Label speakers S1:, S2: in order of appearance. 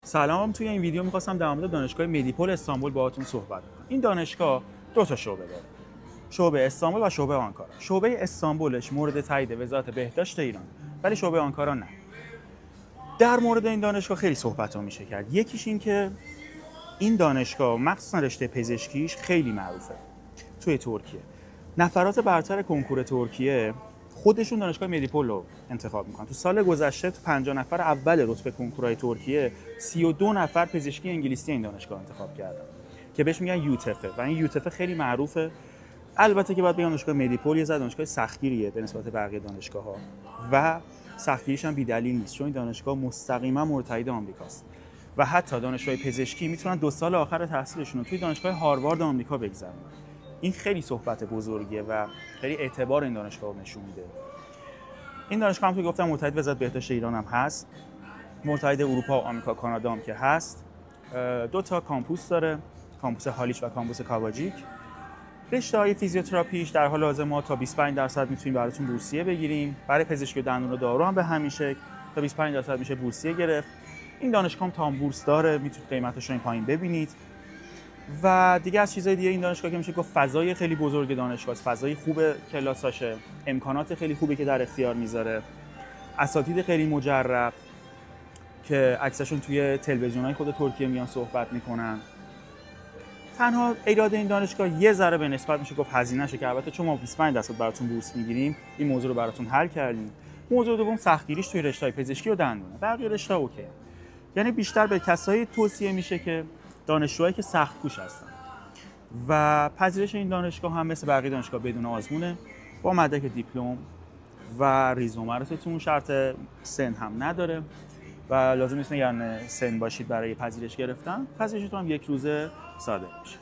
S1: سلام. توی این ویدیو می‌خواستم در مورد دانشگاه مدیپول استانبول باهاتون صحبت کنم. این دانشگاه دو تا شعبه داره. شعبه استانبول و شعبه آنکارا. شعبه استانبولش مورد تایید وزارت بهداشت ایران، ولی شعبه آنکارا نه. در مورد این دانشگاه خیلی صحبت‌ها میشه کرد. یکیش این که این دانشگاه مخصوصا رشته پزشکیش خیلی معروفه توی ترکیه. نفرات برتر کنکور ترکیه خودشون دانشگاه مدیپول رو انتخاب میکنن. تو سال گذشته تو 50 نفر اول رتبه کنکورهای ترکیه 32 نفر پزشکی انگلیسی این دانشگاه انتخاب کردن که بهش میگن یوتفه و این یوتفه خیلی معروفه. البته که باید بگم دانشگاه مدیپول یه ذره دانشگاه سختگیریه به نسبت بقیه دانشگاه‌ها و سختگیریش هم بی‌دلیل نیست، چون این دانشگاه مستقیما مورد تایید آمریکاست و حتی دانشجوهای پزشکی میتونن 2 سال آخر تحصیلشون رو توی دانشگاه هاروارد آمریکا بگذرونن. این خیلی صحبت بزرگیه و خیلی اعتبار این دانشگاه رو نشون میده. این دانشگاه هم که گفتم متحد وزارت بهداشت ایران هم هست، متحد اروپا و آمریکا کانادا هم که هست. 2 تا کامپوس داره، کامپوس هالیچ و کامپوس کاواجیک. رشته‌های فیزیوتراپیش در حال حاضر ما تا 25% میتونیم براتون بورسیه بگیریم. برای پزشکی دندون و دارو هم به همین شکل تا 25% میشه بورسیه گرفت. این دانشگاه هم تام بورس داره، میتونید قیمتش رو این پایین ببینید. و دیگه از چیزای دیگه این دانشگاه که میشه گفت فضای خیلی بزرگ دانشگاه است، فضای خوب کلاساشه، امکانات خیلی خوبی که در اختیار میذاره، اساتید خیلی مجرب که اکثرشون توی تلویزیون‌های خود ترکیه میان صحبت میکنن. تنها ایراد این دانشگاه یه ذره به نسبت میشه گفت هزینه‌شه که البته چون ما 25% براتون بورس میگیریم این موضوع رو براتون حل کردیم. موضوع دوم سختگیریش توی رشته‌های پزشکی و دندونه. بقیه رشته‌ها اوکی. یعنی بیشتر به کسایی توصیه میشه که دانشجوهایی که سخت کوش هستن و پذیرش این دانشگاه هم مثل بقیه دانشگاه بدون آزمونه، با مدرک دیپلم و ریزومه. رو شرط سن هم نداره و لازم نیست یعنی سن باشید برای پذیرش گرفتن. پذیرشتون هم 1 روزه صادر میشه.